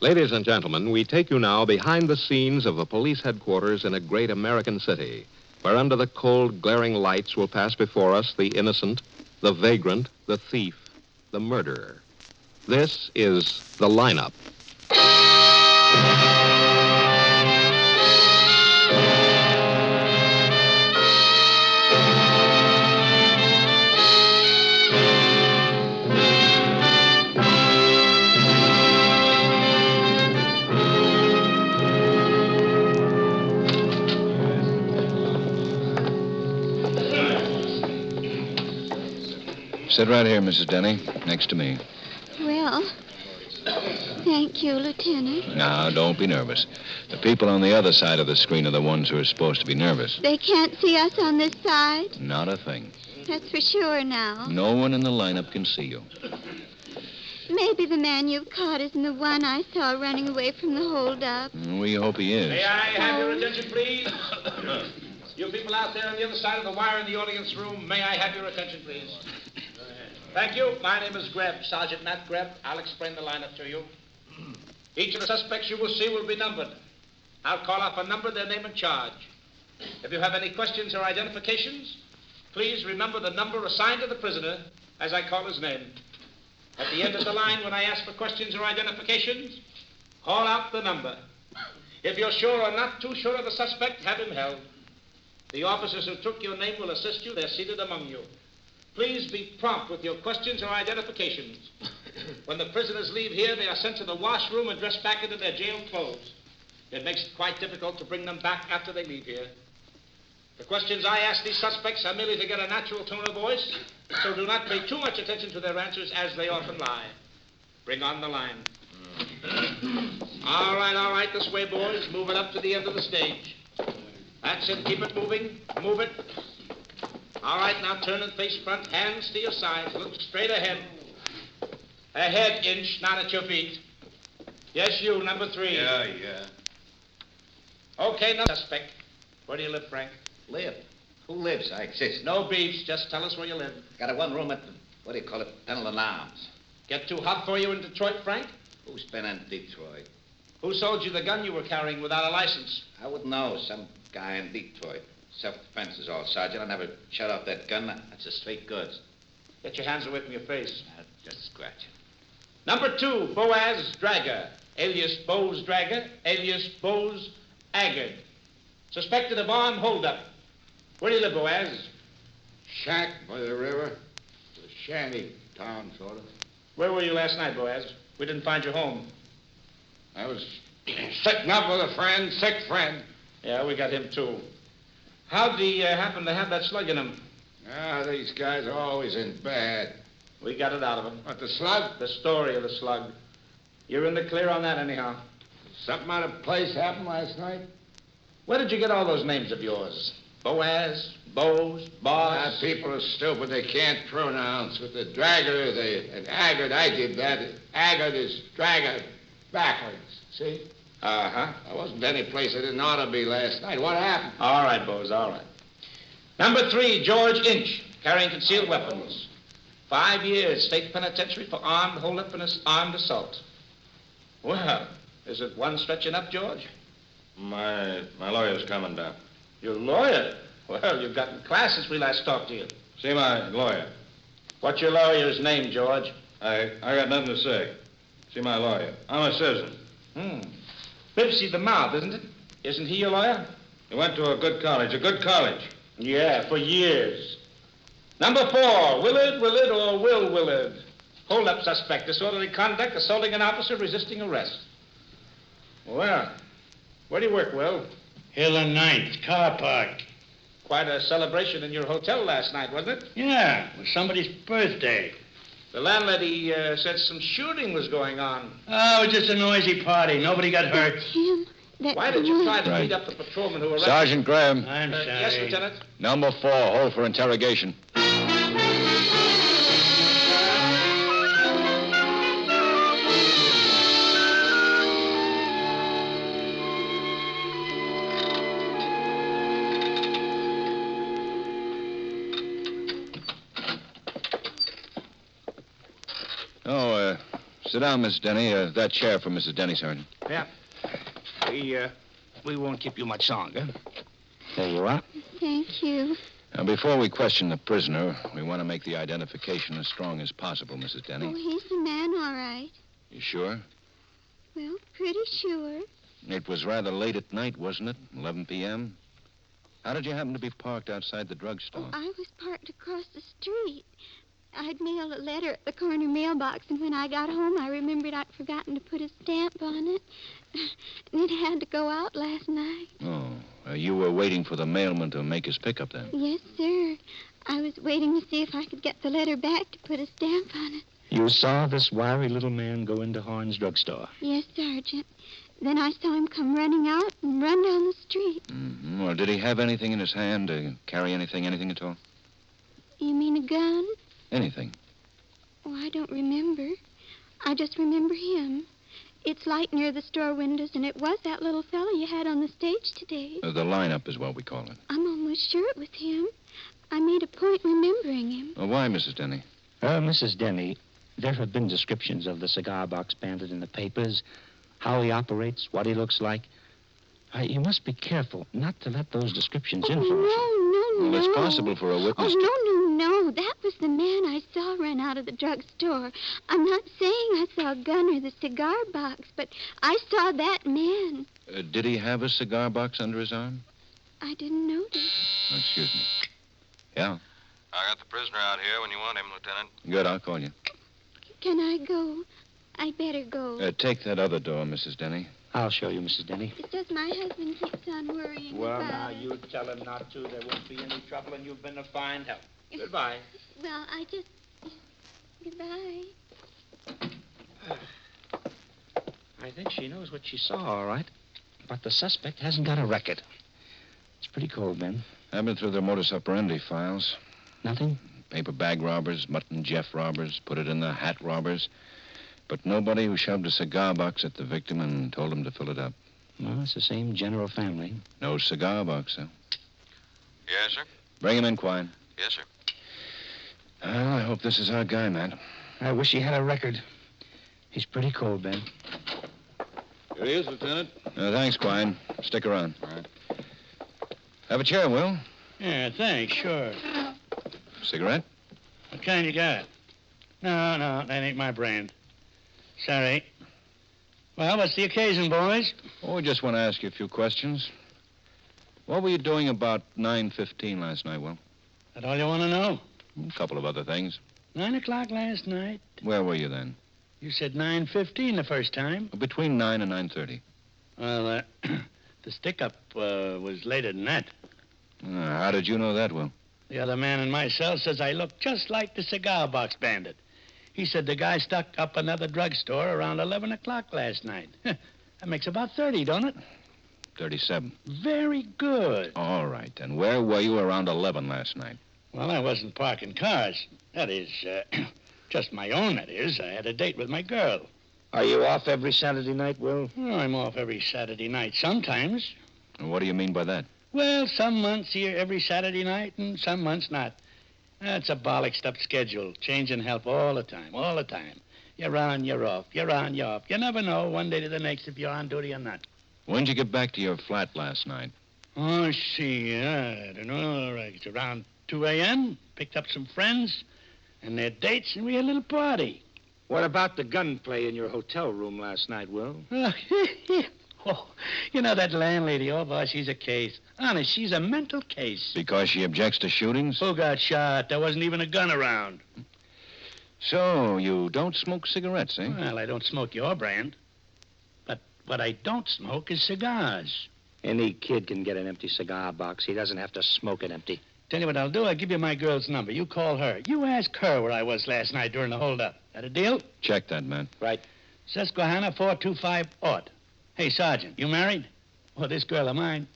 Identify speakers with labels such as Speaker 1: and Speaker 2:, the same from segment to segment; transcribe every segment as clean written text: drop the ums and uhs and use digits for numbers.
Speaker 1: Ladies and gentlemen, we take you now behind the scenes of a police headquarters in a great American city, where under the cold, glaring lights will pass before us the innocent, the vagrant, the thief, the murderer. This is The Lineup.
Speaker 2: Sit right here, Mrs. Denny, next to me.
Speaker 3: Well, thank you, Lieutenant.
Speaker 2: Now, don't be nervous. The people on the other side of the screen are the ones who are supposed to be nervous.
Speaker 3: They can't see us on this side?
Speaker 2: Not a thing.
Speaker 3: That's for sure now.
Speaker 2: No one in the lineup can see you.
Speaker 3: Maybe the man you've caught isn't the one I saw running away from the holdup.
Speaker 2: We hope he is.
Speaker 4: May I have your attention, please? You people out there on the other side of the wire in the audience room, may I have your attention, please? Thank you. My name is Greb, Sergeant Nat Greb. I'll explain the lineup to you. Each of the suspects you will see will be numbered. I'll call off a number, their name and charge. If you have any questions or identifications, please remember the number assigned to the prisoner as I call his name. At the end of the line, when I ask for questions or identifications, call out the number. If you're sure or not too sure of the suspect, have him held. The officers who took your name will assist you. They're seated among you. Please be prompt with your questions or identifications. When the prisoners leave here, they are sent to the washroom and dressed back into their jail clothes. It makes it quite difficult to bring them back after they leave here. The questions I ask these suspects are merely to get a natural tone of voice, so do not pay too much attention to their answers as they often lie. Bring on the line. All right, this way, boys. Move it up to the end of the stage. That's it. Keep it moving. Move it. All right, now turn and face front, hands to your sides, look straight ahead. Ahead, inch, not at your feet. Yes, you, number 3.
Speaker 5: Yeah.
Speaker 4: Okay, now, suspect. Where do you live, Frank?
Speaker 5: Live? Who lives? I exist.
Speaker 4: No beefs, just tell us where you live.
Speaker 5: Got a one room at the, Pendleton Arms.
Speaker 4: Get too hot for you in Detroit, Frank?
Speaker 5: Who's been in Detroit?
Speaker 4: Who sold you the gun you were carrying without a license?
Speaker 5: I wouldn't know. Some guy in Detroit. Self-defense is all, Sergeant. I never shut off that gun. That's a straight goods.
Speaker 4: Get your hands away from your face.
Speaker 5: Just scratch it.
Speaker 4: Number 2, Boaz Drager, alias Bose Drager, alias Bose Aggard. Suspected of armed holdup. Where do you live, Boaz?
Speaker 6: Shack by the river. A shanty town, sort of.
Speaker 4: Where were you last night, Boaz? We didn't find you home.
Speaker 6: I was sitting up with a friend, sick friend.
Speaker 4: Yeah, we got him, too. How'd he happen to have that slug in him?
Speaker 6: These guys are always in bad.
Speaker 4: We got it out of him.
Speaker 6: What, the slug?
Speaker 4: The story of the slug. You're in the clear on that anyhow.
Speaker 6: Something out of place happened last night?
Speaker 4: Where did you get all those names of yours? Boaz, Bose, Boss?
Speaker 6: People are stupid. They can't pronounce. With the dragger, and Aggard, I did that. Aggard is dragger backwards. See?
Speaker 4: Uh-huh.
Speaker 6: I wasn't any place I didn't ought to be last night. What happened?
Speaker 4: All right, Bose, all right. Number 3, George Inch, carrying concealed weapons. 5 years, state penitentiary for armed holdup and armed assault. Well, is it one stretching up, George?
Speaker 7: My lawyer's coming down.
Speaker 4: Your lawyer? Well, you've gotten class since we last talked to you.
Speaker 7: See my lawyer.
Speaker 4: What's your lawyer's name, George?
Speaker 7: I got nothing to say. See my lawyer. I'm a citizen.
Speaker 4: Bipsy the Mouth, isn't it? Isn't he your lawyer?
Speaker 7: He went to a good college.
Speaker 4: Yeah, for years. Number 4, Willard or Will Willard. Hold up, suspect. Disorderly conduct, assaulting an officer, resisting arrest. Well, where do you work, Will?
Speaker 8: Hill and Ninth, car park.
Speaker 4: Quite a celebration in your hotel last night, wasn't it?
Speaker 8: Yeah, it was somebody's birthday.
Speaker 4: The landlady said some shooting was going on.
Speaker 8: Oh, it was just a noisy party. Nobody got hurt.
Speaker 3: Tim,
Speaker 4: Why did you try to beat up the patrolman who arrested
Speaker 2: Sergeant Graham.
Speaker 8: I'm sorry.
Speaker 4: Yes, Lieutenant?
Speaker 2: Number 4, hold for interrogation. Sit down, Miss Denny. That chair for Mrs. Denny, Sergeant.
Speaker 4: Yeah. We won't keep you much longer.
Speaker 8: There you are.
Speaker 3: Thank you.
Speaker 2: Now, before we question the prisoner, we want to make the identification as strong as possible, Mrs.
Speaker 3: Oh,
Speaker 2: Denny.
Speaker 3: he's the man, all right.
Speaker 2: You sure?
Speaker 3: Well, pretty sure.
Speaker 2: It was rather late at night, wasn't it? 11 p.m.? How did you happen to be parked outside the drugstore?
Speaker 3: I was parked across the street. I'd mailed a letter at the corner mailbox, and when I got home, I remembered I'd forgotten to put a stamp on it. And it had to go out last night.
Speaker 2: Oh, you were waiting for the mailman to make his pickup then?
Speaker 3: Yes, sir. I was waiting to see if I could get the letter back to put a stamp on it.
Speaker 8: You saw this wiry little man go into Horn's drugstore.
Speaker 3: Yes, Sergeant. Then I saw him come running out and run down the street.
Speaker 2: Mm-hmm. Well, did he have anything in his hand? Carry anything at all?
Speaker 3: You mean a gun?
Speaker 2: Anything.
Speaker 3: Oh, I don't remember. I just remember him. It's light near the store windows, and it was that little fellow you had on the stage today.
Speaker 2: The lineup is what we call it.
Speaker 3: I'm almost sure it was him. I made a point remembering him.
Speaker 2: Why, Mrs. Denny?
Speaker 8: Mrs. Denny, there have been descriptions of the cigar box bandit in the papers, how he operates, what he looks like. You must be careful not to let those descriptions influence you.
Speaker 3: No.
Speaker 2: Well, it's possible for a witness to...
Speaker 3: No. That was the man I saw run out of the drugstore. I'm not saying I saw a gun or the cigar box, but I saw that man.
Speaker 2: Did he have a cigar box under his arm?
Speaker 3: I didn't notice.
Speaker 2: Excuse me. Yeah?
Speaker 7: I got the prisoner out here when you want him, Lieutenant.
Speaker 2: Good, I'll call you.
Speaker 3: Can I go? I'd better go.
Speaker 2: Take that other door, Mrs. Denny.
Speaker 8: I'll show you, Mrs. Denny.
Speaker 3: It's just my husband keeps on worrying
Speaker 4: Well,
Speaker 3: about
Speaker 4: now,
Speaker 3: it.
Speaker 4: you tell him not to. There won't be any trouble, and you've been a fine help. Goodbye.
Speaker 3: Well, I just... Goodbye.
Speaker 8: I think she knows what she saw, all right. But the suspect hasn't got a record. It's pretty cold, Ben.
Speaker 2: I've been through their modus operandi files.
Speaker 8: Nothing?
Speaker 2: Paper bag robbers, Mutton Jeff robbers, put it in the hat robbers. But nobody who shoved a cigar box at the victim and told him to fill it up.
Speaker 8: Well, it's the same general family.
Speaker 2: No cigar box, huh?
Speaker 7: Yes, sir.
Speaker 2: Bring him in, Quine.
Speaker 7: Yes, sir.
Speaker 2: Well, I hope this is our guy, Matt.
Speaker 8: I wish he had a record. He's pretty cold, Ben.
Speaker 7: Here he is, Lieutenant.
Speaker 2: Thanks, Quine. Stick around. All right. Have a chair, Will.
Speaker 8: Yeah, thanks, sure.
Speaker 2: Cigarette?
Speaker 8: What kind you got? No, that ain't my brand. Sorry. Well, what's the occasion, boys?
Speaker 2: Oh, we just want to ask you a few questions. What were you doing about 9:15 last night, Will?
Speaker 8: That all you want to know?
Speaker 2: A couple of other things.
Speaker 8: 9 o'clock last night.
Speaker 2: Where were you then?
Speaker 8: You said 9:15 the first time.
Speaker 2: Between 9 and 9:30.
Speaker 8: Well, the stick-up was later than that.
Speaker 2: How did you know that, Will?
Speaker 8: The other man in my cell says I look just like the cigar box bandit. He said the guy stuck up another drugstore around 11 o'clock last night. That makes about 30, don't it?
Speaker 2: 37.
Speaker 8: Very good.
Speaker 2: All right, then. Where were you around 11 last night?
Speaker 8: Well, I wasn't parking cars. That is, just my own, that is. I had a date with my girl.
Speaker 4: Are you off every Saturday night, Will?
Speaker 8: Oh, I'm off every Saturday night sometimes.
Speaker 2: What do you mean by that?
Speaker 8: Well, some months here every Saturday night and some months not. That's a bollocksed up schedule. Change and help all the time. You're on, you're off. You're on, you're off. You never know one day to the next if you're on duty or not.
Speaker 2: When'd you get back to your flat last night?
Speaker 8: Oh, see, I don't know. It's around 2 a.m. Picked up some friends and their dates, and we had a little party.
Speaker 4: What about the gunplay in your hotel room last night, Will?
Speaker 8: Oh, you know that landlady, oh, boy, she's a case. Honest, she's a mental case.
Speaker 2: Because she objects to shootings?
Speaker 8: Who got shot? There wasn't even a gun around.
Speaker 2: So, you don't smoke cigarettes, eh?
Speaker 8: Well, I don't smoke your brand. But what I don't smoke is cigars.
Speaker 4: Any kid can get an empty cigar box. He doesn't have to smoke it empty.
Speaker 8: Tell you what I'll do. I'll give you my girl's number. You call her. You ask her where I was last night during the holdup. That a deal?
Speaker 2: Check that, man.
Speaker 4: Right.
Speaker 8: Susquehanna 425 Ort. Hey, Sergeant, you married? Well, this girl of mine,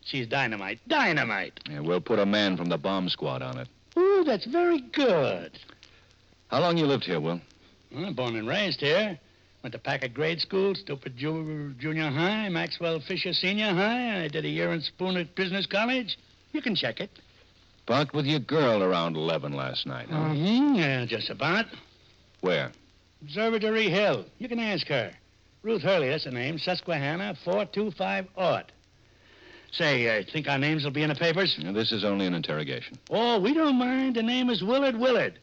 Speaker 8: she's dynamite. Dynamite.
Speaker 2: Yeah, we'll put a man from the bomb squad on it.
Speaker 8: Ooh, that's very good.
Speaker 2: How long you lived here, Will?
Speaker 8: Well, I'm born and raised here. Went to Packard grade school, Stupid Junior High, Maxwell Fisher Senior High. I did a year in Spooner Business College. You can check it.
Speaker 2: Parked with your girl around 11 last night, huh?
Speaker 8: Mm-hmm, yeah, just about.
Speaker 2: Where?
Speaker 8: Observatory Hill. You can ask her. Ruth Hurley, that's her name. Susquehanna, 425 Ort. Say, think our names will be in the papers?
Speaker 2: Now, this is only an interrogation.
Speaker 8: Oh, we don't mind. The name is Willard.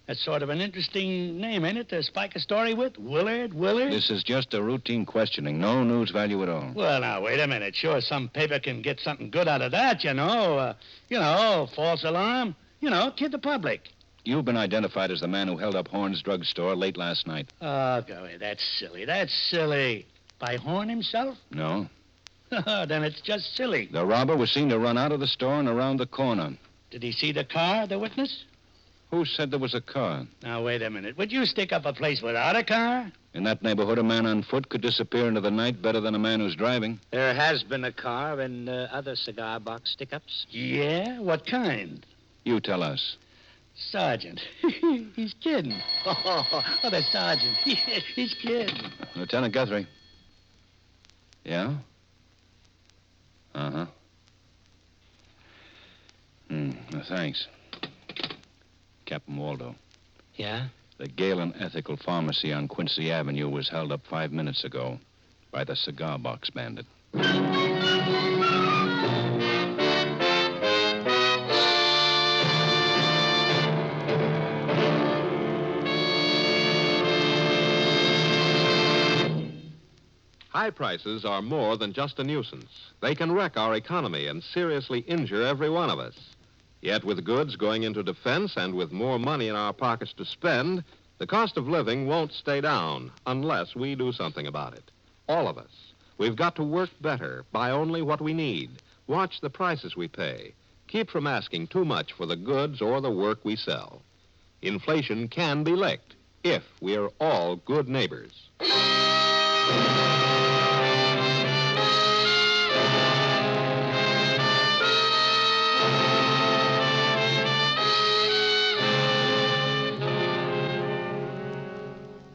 Speaker 8: That's sort of an interesting name, ain't it, to spike a story with? Willard?
Speaker 2: This is just a routine questioning. No news value at all.
Speaker 8: Well, now, wait a minute. Sure, some paper can get something good out of that, you know. False alarm. Kid the public.
Speaker 2: You've been identified as the man who held up Horn's drugstore late last night.
Speaker 8: Oh, go ahead. That's silly. By Horn himself?
Speaker 2: No.
Speaker 8: Then it's just silly.
Speaker 2: The robber was seen to run out of the store and around the corner.
Speaker 8: Did he see the car, the witness?
Speaker 2: Who said there was a car?
Speaker 8: Now, wait a minute. Would you stick up a place without a car?
Speaker 2: In that neighborhood, a man on foot could disappear into the night better than a man who's driving.
Speaker 9: There has been a car and other cigar box stick-ups.
Speaker 8: Yeah? What kind?
Speaker 2: You tell us.
Speaker 8: Sergeant. He's kidding. Oh, the sergeant. He's kidding.
Speaker 2: Lieutenant Guthrie. Yeah? Uh-huh. Well, thanks. Captain Waldo.
Speaker 9: Yeah?
Speaker 2: The Galen Ethical Pharmacy on Quincy Avenue was held up 5 minutes ago by the cigar box bandit.
Speaker 1: High prices are more than just a nuisance. They can wreck our economy and seriously injure every one of us. Yet with goods going into defense and with more money in our pockets to spend, the cost of living won't stay down unless we do something about it. All of us. We've got to work better, buy only what we need, watch the prices we pay, keep from asking too much for the goods or the work we sell. Inflation can be licked if we're all good neighbors.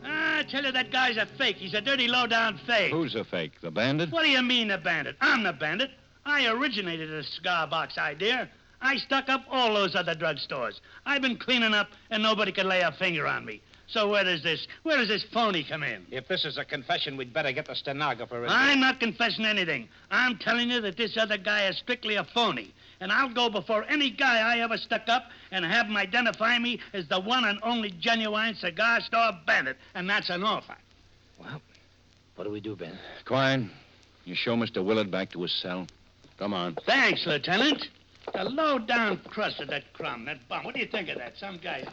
Speaker 8: I tell you, that guy's a fake. He's a dirty, low-down fake.
Speaker 2: Who's a fake? The bandit?
Speaker 8: What do you mean, the bandit? I'm the bandit. I originated the cigar box idea. I stuck up all those other drugstores. I've been cleaning up, and nobody can lay a finger on me. So where does this phony come in?
Speaker 4: If this is a confession, we'd better get the stenographer in.
Speaker 8: I'm not confessing anything. I'm telling you that this other guy is strictly a phony. And I'll go before any guy I ever stuck up and have him identify me as the one and only genuine cigar store bandit. And that's an offer.
Speaker 9: Well, what do we do, Ben?
Speaker 2: Quine, you show Mr. Willard back to his cell. Come on.
Speaker 8: Thanks, Lieutenant. The low-down crust of that crumb, that bum. What do you think of that? Some guy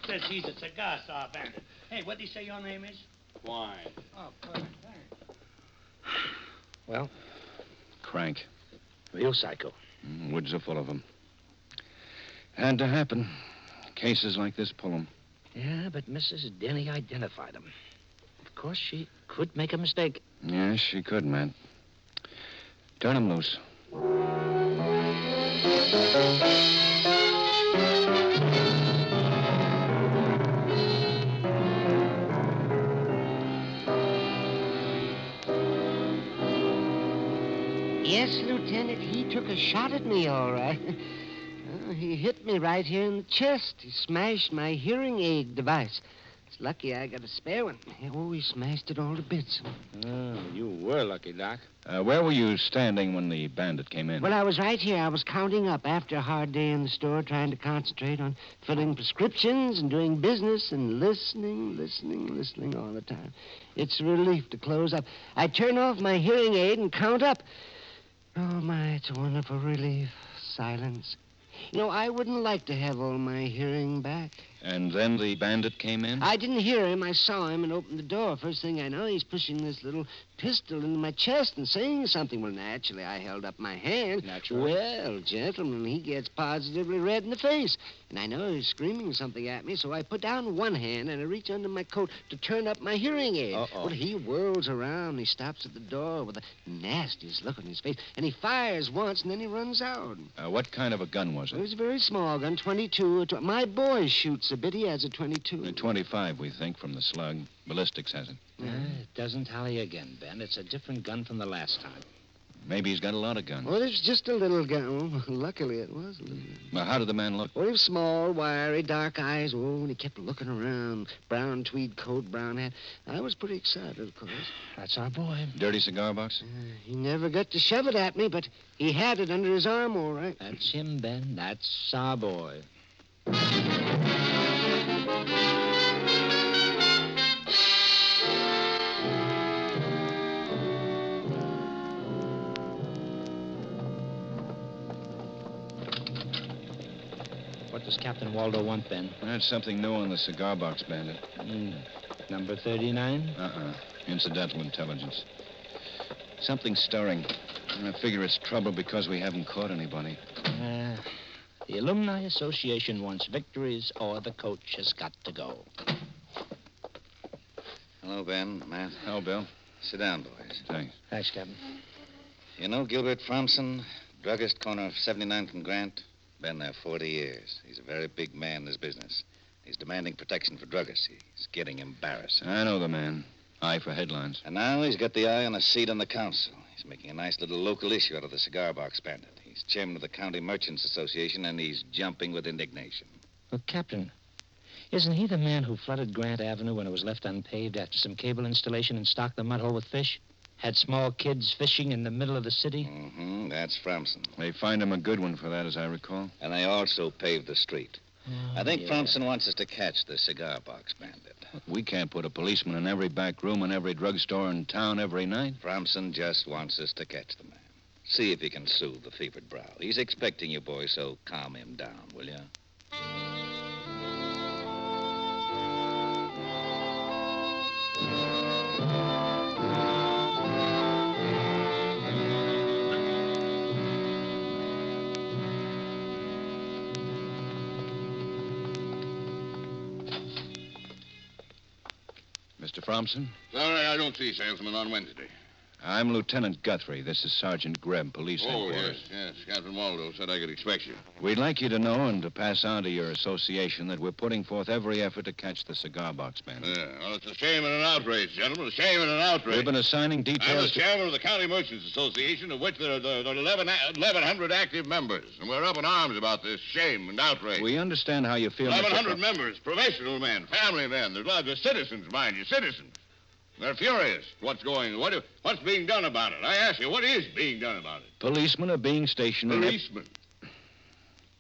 Speaker 8: says he's a cigar store bandit. Hey, what do you say your name is?
Speaker 7: Quine.
Speaker 8: Oh, perfect. Thanks.
Speaker 9: Well,
Speaker 2: Crank.
Speaker 9: real psycho.
Speaker 2: Woods are full of them. Had to happen. Cases like this pull 'em.
Speaker 9: Yeah, but Mrs. Denny identified him. Of course, she could make a mistake.
Speaker 2: Yes, she could, Matt. Turn 'em loose.
Speaker 10: Yes, Lieutenant, he took a shot at me, all right. He hit me right here in the chest. He smashed my hearing aid device. It's lucky I got a spare one. Oh, he smashed it all to bits.
Speaker 9: Oh, you were lucky, Doc.
Speaker 2: Where were you standing when the bandit came in?
Speaker 10: Well, I was right here. I was counting up after a hard day in the store, trying to concentrate on filling prescriptions and doing business and listening all the time. It's a relief to close up. I turn off my hearing aid and count up. Oh, my, it's a wonderful relief. Silence. You know, I wouldn't like to have all my hearing back.
Speaker 2: And then the bandit came in?
Speaker 10: I didn't hear him. I saw him and opened the door. First thing I know, he's pushing this little pistol into my chest and saying something. Well, naturally, I held up my hand.
Speaker 9: Naturally.
Speaker 10: Well, gentlemen, he gets positively red in the face. And I know he's screaming something at me, so I put down one hand and I reach under my coat to turn up my hearing aid.
Speaker 9: Uh-oh.
Speaker 10: Well, he whirls around. He stops at the door with the nastiest look on his face. And he fires once, and then he runs out.
Speaker 2: What kind of a gun was
Speaker 10: It
Speaker 2: it?
Speaker 10: was a very small gun, 22. My boy shoots a bit. He has a 22.
Speaker 2: A 25, we think, from the slug. Ballistics has it.
Speaker 9: It doesn't tally again, Ben. It's a different gun from the last time.
Speaker 2: Maybe he's got a lot of guns.
Speaker 10: Well, it was just a little gun. Oh, luckily, it was a little gun.
Speaker 2: Well, how did the man look?
Speaker 10: Well, he was small, wiry, dark eyes. Oh, and he kept looking around. Brown tweed coat, brown hat. I was pretty excited, of course.
Speaker 9: That's our boy.
Speaker 2: Dirty cigar box?
Speaker 10: He never got to shove it at me, but he had it under his arm, all right.
Speaker 9: That's him, Ben. That's our boy. What does Captain Waldo want, Ben?
Speaker 2: That's something new on the cigar box, Bandit.
Speaker 9: Number 39?
Speaker 2: Incidental intelligence. Something stirring. And I figure it's trouble because we haven't caught anybody.
Speaker 9: The Alumni Association wants victories or the coach has got to go.
Speaker 5: Hello, Ben, Matt.
Speaker 2: Hello, Bill.
Speaker 5: Sit down, boys.
Speaker 2: Thanks.
Speaker 9: Thanks, Captain.
Speaker 5: You know Gilbert Fromson, druggist, corner of 79th and Grant? Been there 40 years. He's a very big man in this business. He's demanding protection for druggists. He's getting embarrassing.
Speaker 2: I know the man. Eye for headlines.
Speaker 5: And now he's got the eye on a seat on the council. He's making a nice little local issue out of the cigar box bandit. He's chairman of the County Merchants Association, and he's jumping with indignation.
Speaker 9: Well, Captain, isn't he the man who flooded Grant Avenue when it was left unpaved after some cable installation and stocked the mud hole with fish? Had small kids fishing in the middle of the city?
Speaker 5: That's Fromson.
Speaker 2: They find him a good one for that, as I recall.
Speaker 5: And they also paved the street. I think Fromson wants us to catch the cigar box bandit.
Speaker 2: We can't put a policeman in every back room in every drugstore in town every night.
Speaker 5: Fromson just wants us to catch the man. See if he can soothe the fevered brow. He's expecting you, boys, so calm him down, will you?
Speaker 2: Mr. Fromson?
Speaker 6: Sorry, I don't see salesman on Wednesday.
Speaker 2: I'm Lieutenant Guthrie. This is Sergeant Greb, police headquarters.
Speaker 6: Yes. Captain Waldo said I could expect you.
Speaker 2: We'd like you to know and to pass on to your association that we're putting forth every effort to catch the cigar box bandit.
Speaker 6: Yeah, well, it's a shame and an outrage, gentlemen. A shame and an outrage.
Speaker 2: We've been assigning
Speaker 6: I'm the
Speaker 2: details to...
Speaker 6: chairman of the County Merchants Association, of which there are 1,100 active members. And we're up in arms about this shame and outrage.
Speaker 2: We understand how you feel, Mr.
Speaker 6: 1,100 members, professional men, family men. There's lots of citizens, mind you, citizens. They're furious. What's being done about it? I ask you, what is being done about it?
Speaker 2: Policemen are being stationed in...
Speaker 6: Policemen.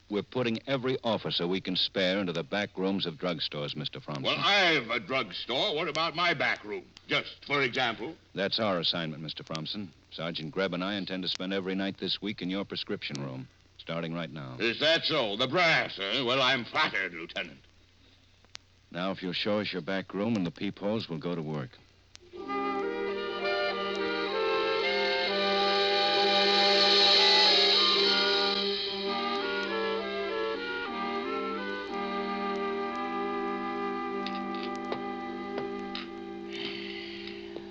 Speaker 2: We're putting every officer we can spare into the back rooms of drugstores, Mr. Fromson.
Speaker 6: Well, I've a drugstore. What about my back room? Just for example.
Speaker 2: That's our assignment, Mr. Fromson. Sergeant Greb and I intend to spend every night this week in your prescription room, starting right now.
Speaker 6: Is that so? The brass, eh? Well, I'm flattered, Lieutenant.
Speaker 2: Now, if you'll show us your back room and the peepholes, we'll go to work.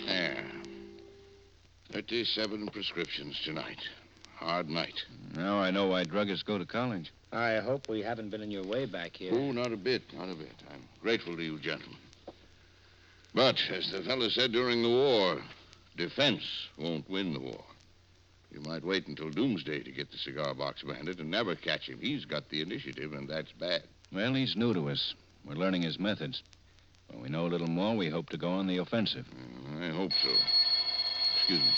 Speaker 6: There. 37 prescriptions tonight. Hard night.
Speaker 2: Now I know why druggists go to college.
Speaker 9: I hope we haven't been in your way back here.
Speaker 6: Oh, not a bit, not a bit. I'm grateful to you, gentlemen. But, as the fellow said during the war, defense won't win the war. You might wait until doomsday to get the cigar box bandit and never catch him. He's got the initiative, and that's bad.
Speaker 2: Well, he's new to us. We're learning his methods. When we know a little more, we hope to go on the offensive.
Speaker 6: I hope so. Excuse me.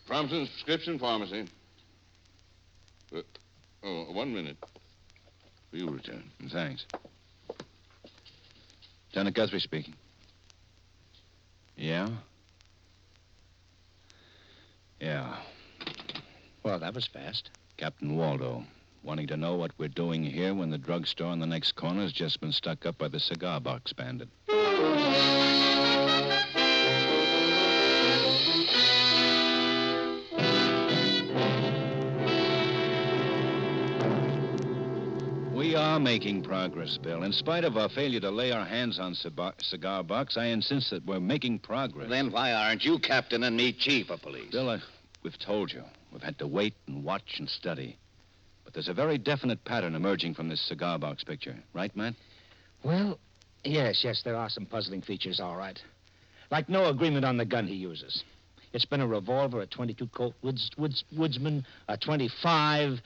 Speaker 6: Fromson's Prescription Pharmacy. 1 minute. For you, Lieutenant.
Speaker 2: Thanks. Lieutenant Guthrie speaking. Yeah? Yeah.
Speaker 9: Well, that was fast.
Speaker 2: Captain Waldo, wanting to know what we're doing here when the drugstore on the next corner has just been stuck up by the cigar box bandit. We are making progress, Bill. In spite of our failure to lay our hands on cigar box, I insist that we're making progress.
Speaker 5: Then why aren't you captain and me chief of police?
Speaker 2: Bill, we've told you. We've had to wait and watch and study. But there's a very definite pattern emerging from this cigar box picture. Right, Matt?
Speaker 9: Well, yes, there are some puzzling features, all right. Like no agreement on the gun he uses. It's been a revolver, a 22 Colt Woodsman, a 25.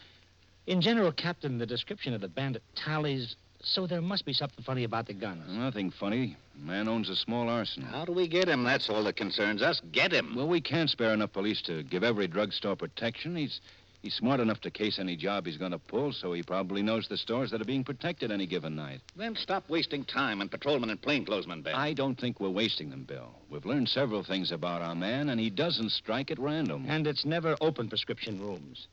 Speaker 9: In general, Captain, the description of the bandit tallies, so there must be something funny about the guns.
Speaker 2: Nothing funny. Man owns a small arsenal.
Speaker 5: How do we get him? That's all that concerns us. Get him.
Speaker 2: Well, we can't spare enough police to give every drugstore protection. He's smart enough to case any job he's going to pull, so he probably knows the stores that are being protected any given night.
Speaker 5: Then stop wasting time on patrolmen and plainclothesmen, Ben.
Speaker 2: I don't think we're wasting them, Bill. We've learned several things about our man, and he doesn't strike at random.
Speaker 9: And it's never open prescription rooms.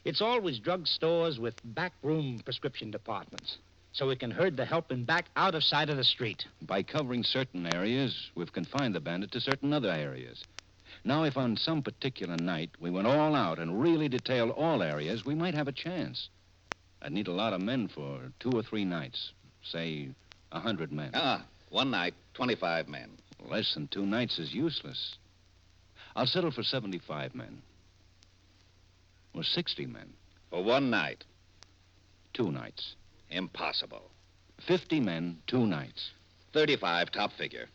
Speaker 9: It's always drugstores with backroom prescription departments, so we can herd the helping back out of sight of the street.
Speaker 2: By covering certain areas, we've confined the bandit to certain other areas. Now, if on some particular night we went all out and really detailed all areas, we might have a chance. I'd need a lot of men for 2 or 3 nights. Say, 100 men.
Speaker 5: One night, 25 men.
Speaker 2: Less than 2 nights is useless. I'll settle for 75 men. Or 60 men.
Speaker 5: For one night.
Speaker 2: 2 nights.
Speaker 5: Impossible.
Speaker 2: 50 men, 2 nights.
Speaker 5: 35, top figure.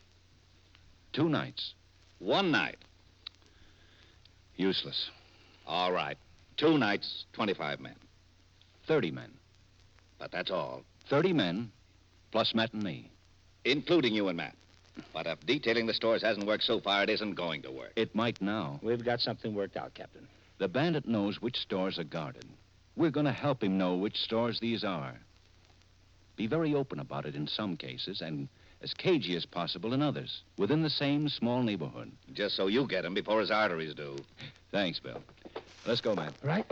Speaker 2: 2 nights.
Speaker 5: One night.
Speaker 2: Useless.
Speaker 5: All right. 2 nights, 25 men.
Speaker 2: 30 men.
Speaker 5: But that's all.
Speaker 2: 30 men, plus Matt and me.
Speaker 5: Including you and Matt. But if detailing the stores hasn't worked so far, it isn't going to work.
Speaker 2: It might now.
Speaker 9: We've got something worked out, Captain.
Speaker 2: The bandit knows which stores are guarded. We're going to help him know which stores these are. Be very open about it in some cases, and as cagey as possible in others, within the same small neighborhood.
Speaker 5: Just so you get him before his arteries do.
Speaker 2: Thanks, Bill. Let's go, man.
Speaker 9: Right.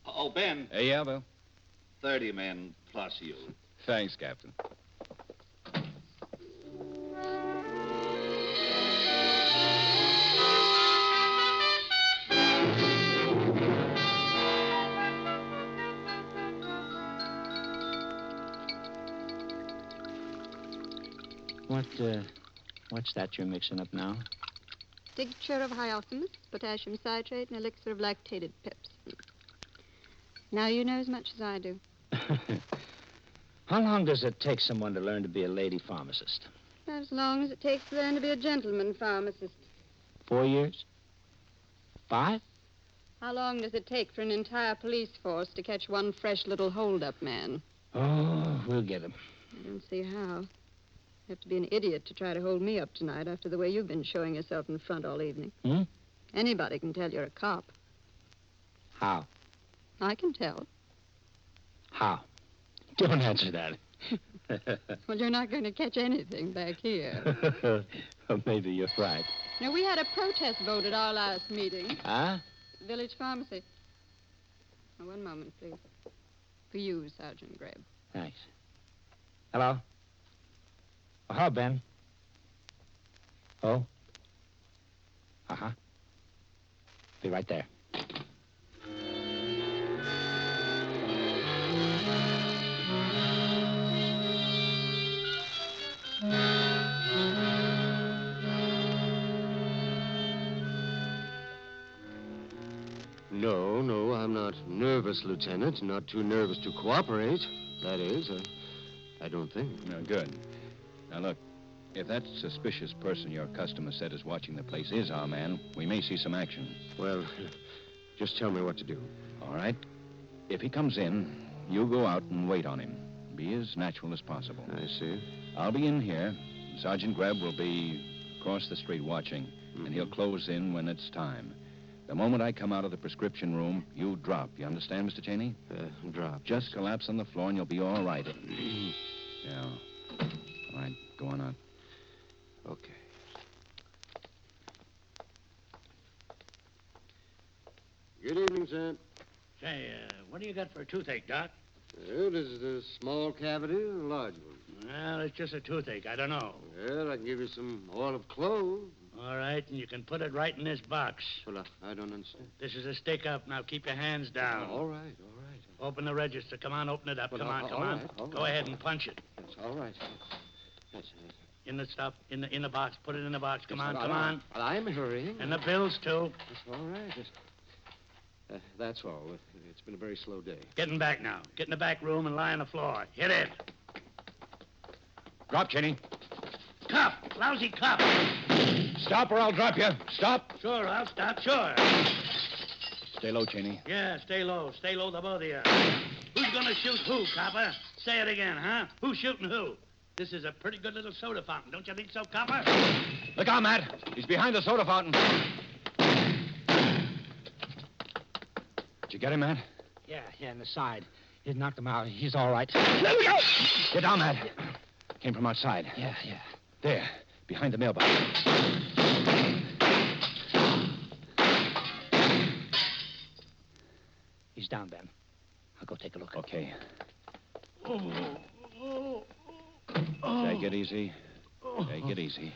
Speaker 5: Oh, Ben.
Speaker 2: Hey, yeah, Bill.
Speaker 5: 30 men plus you.
Speaker 2: Thanks, Captain.
Speaker 9: What's that you're mixing up now?
Speaker 3: Tincture of hyoscyamus, potassium citrate, and elixir of lactated pepsin. Now you know as much as I do.
Speaker 9: How long does it take someone to learn to be a lady pharmacist?
Speaker 3: As long as it takes to learn to be a gentleman pharmacist.
Speaker 9: 4 years? 5?
Speaker 3: How long does it take for an entire police force to catch one fresh little hold-up man?
Speaker 9: Oh, we'll get him.
Speaker 3: I don't see how. You have to be an idiot to try to hold me up tonight after the way you've been showing yourself in front all evening. Anybody can tell you're a cop.
Speaker 9: How?
Speaker 3: I can tell.
Speaker 9: How? Don't answer that.
Speaker 3: Well, you're not going to catch anything back here.
Speaker 9: Well, maybe you're right.
Speaker 3: Now, we had a protest vote at our last meeting.
Speaker 9: Huh?
Speaker 3: Village pharmacy. Now, one moment, please. For you, Sergeant Greb.
Speaker 9: Thanks. Hello? Oh, hello, Ben. Oh? Uh-huh. Be right there.
Speaker 10: No, I'm not nervous, Lieutenant. Not too nervous to cooperate. That is, I don't think.
Speaker 2: No, good. Now, look, if that suspicious person your customer said is watching the place is our man, we may see some action.
Speaker 10: Well, just tell me what to do.
Speaker 2: All right? If he comes in, you go out and wait on him. Be as natural as possible.
Speaker 10: I see.
Speaker 2: I'll be in here. Sergeant Greb will be across the street watching, and he'll close in when it's time. The moment I come out of the prescription room, you drop. You understand, Mr. Cheney?
Speaker 10: Drop.
Speaker 2: Just collapse on the floor and you'll be all right. Yeah. All right, go on out.
Speaker 10: Okay. Good evening, sir.
Speaker 8: Say, what do you got for a toothache, Doc?
Speaker 10: Well, is it a small cavity or a large one?
Speaker 8: Well, it's just a toothache. I don't know.
Speaker 10: Well, I can give you some oil of clove.
Speaker 8: All right, and you can put it right in this box.
Speaker 10: Well, I don't understand.
Speaker 8: This is a stick up. Now keep your hands down.
Speaker 10: All right.
Speaker 8: Open the register. Come on, open it up.
Speaker 10: Well,
Speaker 8: come on.
Speaker 10: all right.
Speaker 8: Go ahead and punch it.
Speaker 10: That's all right. Yes.
Speaker 8: In the stuff, in the box. Put it in the box. Come on.
Speaker 10: Well, I'm hurrying.
Speaker 8: And the bills, too.
Speaker 10: That's all right. That's all. It's been a very slow day.
Speaker 8: Getting back now. Get in the back room and lie on the floor. Hit it.
Speaker 2: Drop, Cheney.
Speaker 8: Cuff. Lousy cuff.
Speaker 2: Stop or I'll drop you. Stop.
Speaker 8: Sure, I'll stop, sure.
Speaker 2: Stay low, Cheney.
Speaker 8: Yeah, stay low. Stay low, the both of you. Who's gonna shoot who, copper? Say it again, huh? Who's shooting who? This is a pretty good little soda fountain, don't you think so, copper?
Speaker 2: Look out, Matt. He's behind the soda fountain. Did you get him, Matt?
Speaker 9: Yeah, in the side. He knocked him out. He's all right.
Speaker 2: Let me go! Get down, Matt. Came from outside.
Speaker 9: Yeah.
Speaker 2: There, behind the mailbox.
Speaker 9: He's down, Ben. I'll go take a look.
Speaker 2: Okay. Take it easy. Take it easy.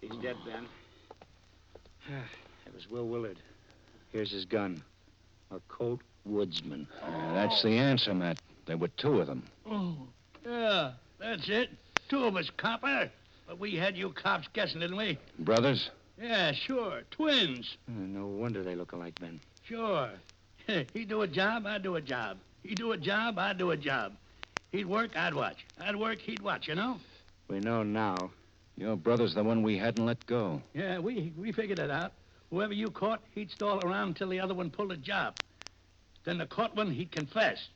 Speaker 8: He's dead, Ben. It was Will Willard. Here's his gun. A Colt Woodsman.
Speaker 2: That's the answer, Matt. There were two of them.
Speaker 8: Oh, yeah, that's it. Two of us, copper. But we had you cops guessing, didn't we?
Speaker 2: Brothers?
Speaker 8: Yeah, sure. Twins.
Speaker 9: No wonder they look alike, Ben.
Speaker 8: Sure. He'd do a job, I'd do a job. He'd do a job, I'd do a job. He'd work, I'd watch. I'd work, he'd watch, you know?
Speaker 9: We know now.
Speaker 2: Your brother's the one we hadn't let go.
Speaker 8: Yeah, we figured it out. Whoever you caught, he'd stall around until the other one pulled a job. Then the caught one, he'd confess.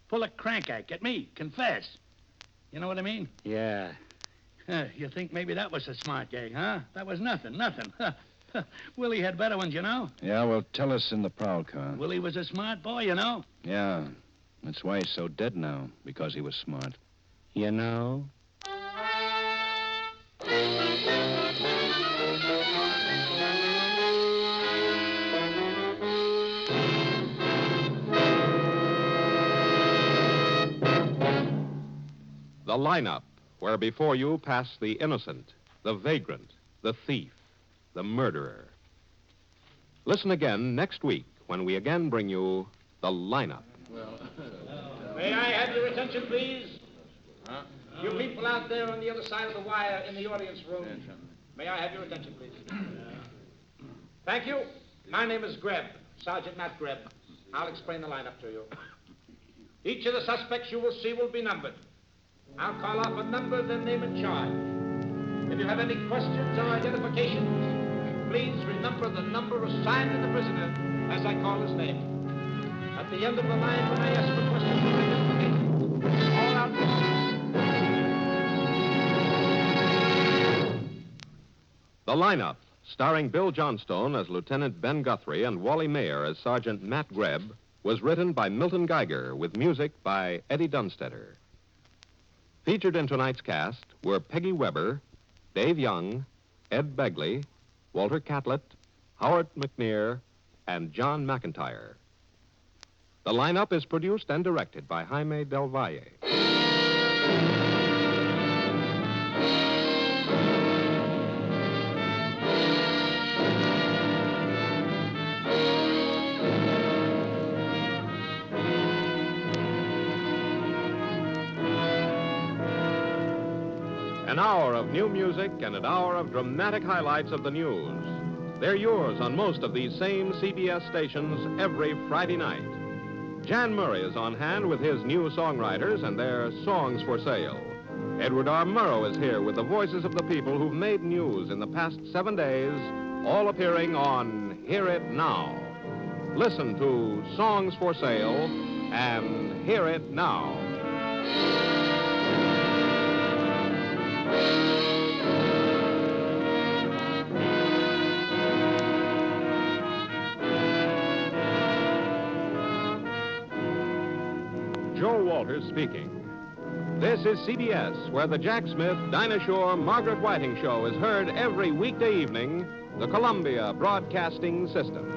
Speaker 8: Pull a crank act, get me, confess. You know what I mean?
Speaker 9: Yeah.
Speaker 8: You think maybe that was a smart gag, huh? That was nothing. Willie had better ones, you know?
Speaker 2: Yeah, well, tell us in the prowl car.
Speaker 8: Willie was a smart boy, you know?
Speaker 2: Yeah. That's why he's so dead now, because he was smart.
Speaker 9: You know?
Speaker 1: The lineup, where before you pass the innocent, the vagrant, the thief, the murderer. Listen again next week when we again bring you the lineup.
Speaker 4: May I have your attention, please?
Speaker 6: Huh?
Speaker 4: You people out there on the other side of the wire in the audience room. May I have your attention, please? Thank you. My name is Greb, Sergeant Matt Greb. I'll explain the lineup to you. Each of the suspects you will see will be numbered. I'll call off a number, then name and charge. If you have any questions or identifications, please remember the number assigned to the prisoner as I call his name. At the end of the line, when I ask for questions or identifications, all out.
Speaker 1: The lineup, starring Bill Johnstone as Lieutenant Ben Guthrie and Wally Mayer as Sergeant Matt Greb, was written by Milton Geiger with music by Eddie Dunstetter. Featured in tonight's cast were Peggy Weber, Dave Young, Ed Begley, Walter Catlett, Howard McNear, and John McIntyre. The lineup is produced and directed by Jaime Del Valle. An hour of new music and an hour of dramatic highlights of the news. They're yours on most of these same CBS stations every Friday night. Jan Murray is on hand with his new songwriters and their songs for sale. Edward R. Murrow is here with the voices of the people who've made news in the past 7 days, all appearing on Hear It Now. Listen to Songs for Sale and Hear It Now. Joe Walters speaking. This is CBS, where the Jack Smith, Dinah Shore, Margaret Whiting show is heard every weekday evening, the Columbia Broadcasting System.